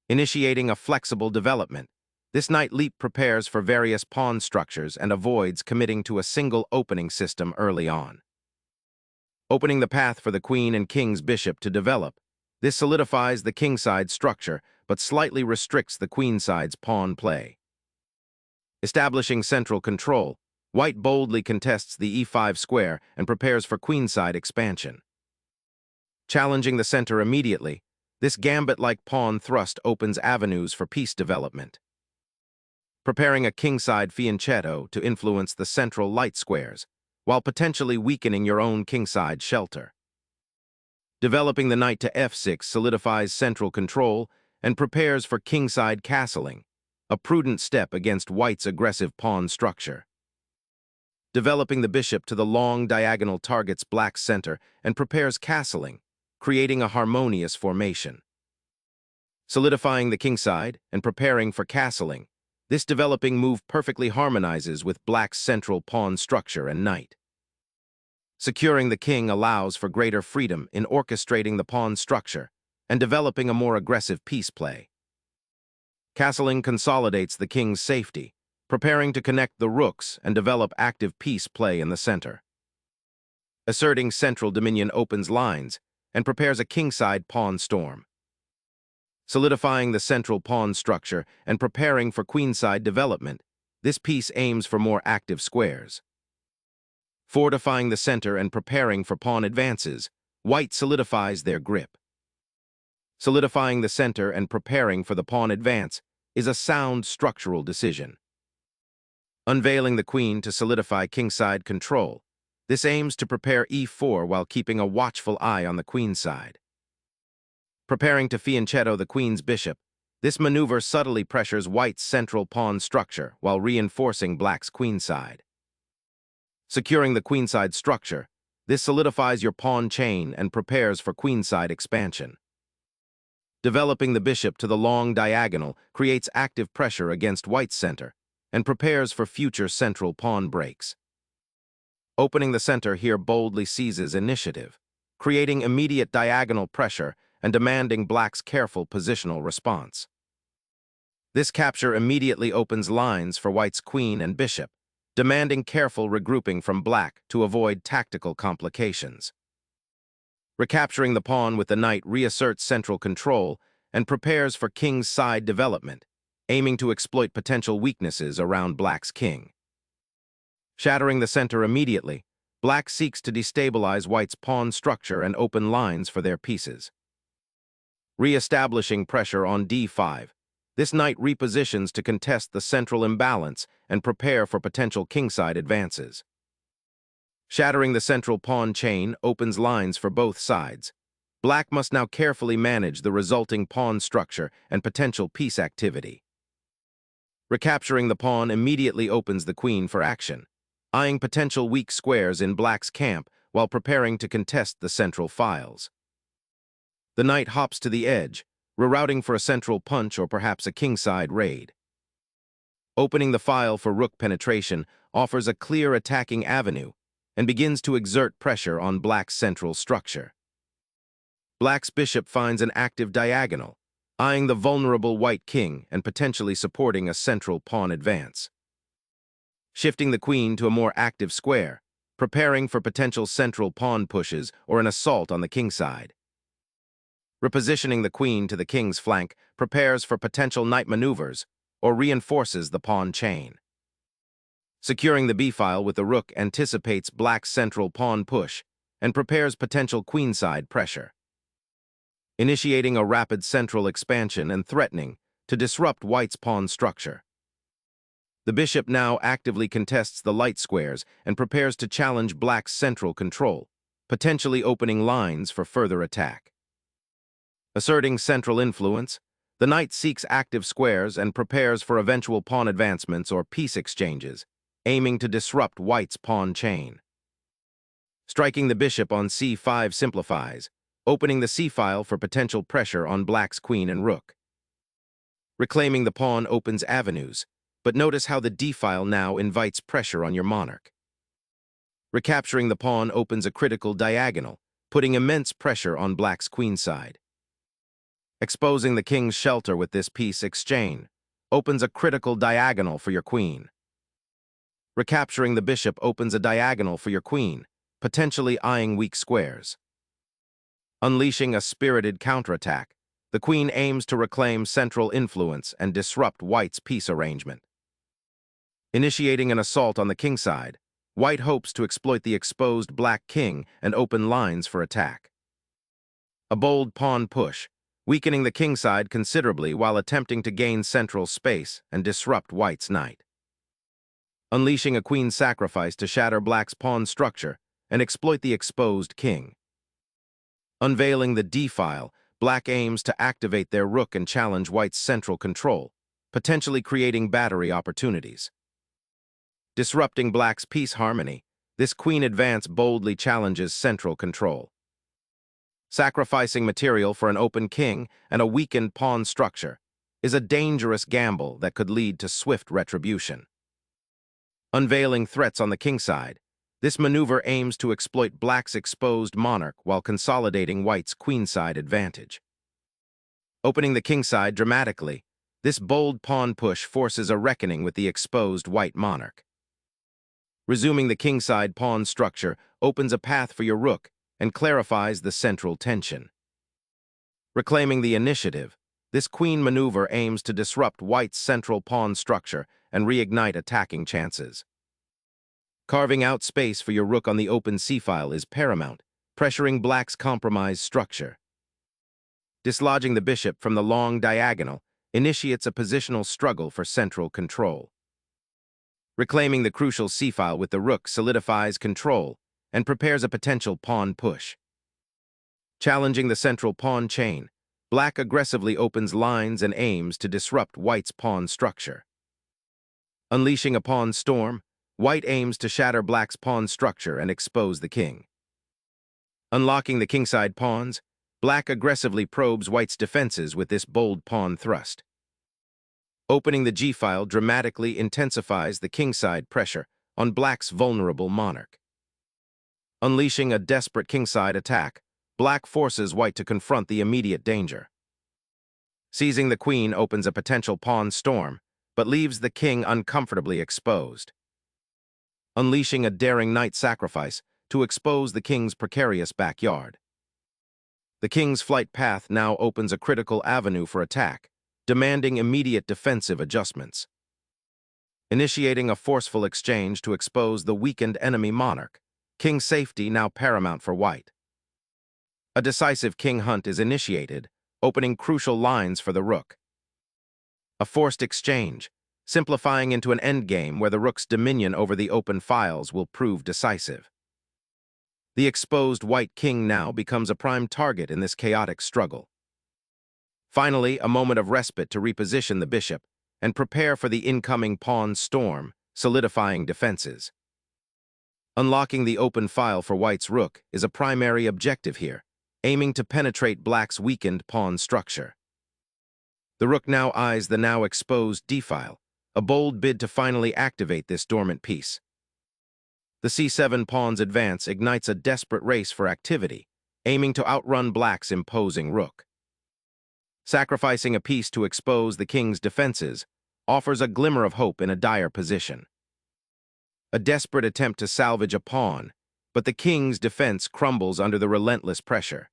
Initiating a flexible development, this knight leap prepares for various pawn structures and avoids committing to a single opening system early on. Opening the path for the queen and king's bishop to develop, this solidifies the kingside structure but slightly restricts the queenside's pawn play. Establishing central control, white boldly contests the e5 square and prepares for queenside expansion. Challenging the center immediately, this gambit-like pawn thrust opens avenues for piece development. Preparing a kingside fianchetto to influence the central light squares, while potentially weakening your own kingside shelter. Developing the knight to f6 solidifies central control and prepares for kingside castling, a prudent step against white's aggressive pawn structure. Developing the bishop to the long diagonal targets black's center and prepares castling, creating a harmonious formation. Solidifying the kingside and preparing for castling, this developing move perfectly harmonizes with black's central pawn structure and knight. Securing the king allows for greater freedom in orchestrating the pawn structure and developing a more aggressive piece play. Castling consolidates the king's safety, preparing to connect the rooks and develop active piece play in the center. Asserting central dominion opens lines and prepares a kingside pawn storm. Solidifying the central pawn structure and preparing for queenside development, this piece aims for more active squares. Fortifying the center and preparing for pawn advances, white solidifies their grip. Solidifying the center and preparing for the pawn advance is a sound structural decision. Unveiling the queen to solidify kingside control, this aims to prepare e4 while keeping a watchful eye on the queenside. Preparing to fianchetto the queen's bishop, this maneuver subtly pressures white's central pawn structure while reinforcing black's queenside. Securing the queenside structure, this solidifies your pawn chain and prepares for queenside expansion. Developing the bishop to the long diagonal creates active pressure against white's center and prepares for future central pawn breaks. Opening the center here boldly seizes initiative, creating immediate diagonal pressure and demanding black's careful positional response. This capture immediately opens lines for white's queen and bishop, demanding careful regrouping from black to avoid tactical complications. Recapturing the pawn with the knight reasserts central control and prepares for king's side development, aiming to exploit potential weaknesses around black's king. Shattering the center immediately, black seeks to destabilize white's pawn structure and open lines for their pieces. Re-establishing pressure on d5, this knight repositions to contest the central imbalance and prepare for potential kingside advances. Shattering the central pawn chain opens lines for both sides. Black must now carefully manage the resulting pawn structure and potential piece activity. Recapturing the pawn immediately opens the queen for action, eyeing potential weak squares in black's camp while preparing to contest the central files. The knight hops to the edge, rerouting for a central punch or perhaps a kingside raid. Opening the file for rook penetration offers a clear attacking avenue and begins to exert pressure on black's central structure. Black's bishop finds an active diagonal, eyeing the vulnerable white king and potentially supporting a central pawn advance. Shifting the queen to a more active square, preparing for potential central pawn pushes or an assault on the kingside. Repositioning the queen to the king's flank prepares for potential knight maneuvers or reinforces the pawn chain. Securing the b-file with the rook anticipates black's central pawn push and prepares potential queenside pressure. Initiating a rapid central expansion and threatening to disrupt white's pawn structure. The bishop now actively contests the light squares and prepares to challenge black's central control, potentially opening lines for further attack. Asserting central influence, the knight seeks active squares and prepares for eventual pawn advancements or piece exchanges, aiming to disrupt white's pawn chain. Striking the bishop on c5 simplifies, opening the c-file for potential pressure on black's queen and rook. Reclaiming the pawn opens avenues, but notice how the d-file now invites pressure on your monarch. Recapturing the pawn opens a critical diagonal, putting immense pressure on black's queenside. Exposing the king's shelter with this piece exchange opens a critical diagonal for your queen. Recapturing the bishop opens a diagonal for your queen, potentially eyeing weak squares. Unleashing a spirited counterattack, the queen aims to reclaim central influence and disrupt white's piece arrangement. Initiating an assault on the kingside, white hopes to exploit the exposed black king and open lines for attack. A bold pawn push, weakening the kingside considerably while attempting to gain central space and disrupt white's knight. Unleashing a queen sacrifice to shatter black's pawn structure and exploit the exposed king. Unveiling the d-file, black aims to activate their rook and challenge white's central control, potentially creating battery opportunities. Disrupting black's piece harmony, this queen advance boldly challenges central control. Sacrificing material for an open king and a weakened pawn structure is a dangerous gamble that could lead to swift retribution. Unveiling threats on the kingside, this maneuver aims to exploit black's exposed monarch while consolidating white's queenside advantage. Opening the kingside dramatically, this bold pawn push forces a reckoning with the exposed white monarch. Resuming the kingside pawn structure opens a path for your rook and clarifies the central tension. Reclaiming the initiative, this queen maneuver aims to disrupt white's central pawn structure and reignite attacking chances. Carving out space for your rook on the open c-file is paramount, pressuring black's compromised structure. Dislodging the bishop from the long diagonal initiates a positional struggle for central control. Reclaiming the crucial c-file with the rook solidifies control and prepares a potential pawn push. Challenging the central pawn chain, black aggressively opens lines and aims to disrupt white's pawn structure. Unleashing a pawn storm, white aims to shatter black's pawn structure and expose the king. Unlocking the kingside pawns, black aggressively probes white's defenses with this bold pawn thrust. Opening the g-file dramatically intensifies the kingside pressure on black's vulnerable monarch. Unleashing a desperate kingside attack, black forces white to confront the immediate danger. Seizing the queen opens a potential pawn storm, but leaves the king uncomfortably exposed. Unleashing a daring knight sacrifice to expose the king's precarious backyard. The king's flight path now opens a critical avenue for attack, demanding immediate defensive adjustments. Initiating a forceful exchange to expose the weakened enemy monarch, king safety now paramount for white. A decisive king hunt is initiated, opening crucial lines for the rook. A forced exchange, simplifying into an endgame where the rook's dominion over the open files will prove decisive. The exposed white king now becomes a prime target in this chaotic struggle. Finally, a moment of respite to reposition the bishop and prepare for the incoming pawn storm, solidifying defenses. Unlocking the open file for white's rook is a primary objective here, aiming to penetrate black's weakened pawn structure. The rook now eyes the now exposed d-file, a bold bid to finally activate this dormant piece. The c7 pawn's advance ignites a desperate race for activity, aiming to outrun black's imposing rook. Sacrificing a piece to expose the king's defenses offers a glimmer of hope in a dire position. A desperate attempt to salvage a pawn, but the king's defense crumbles under the relentless pressure.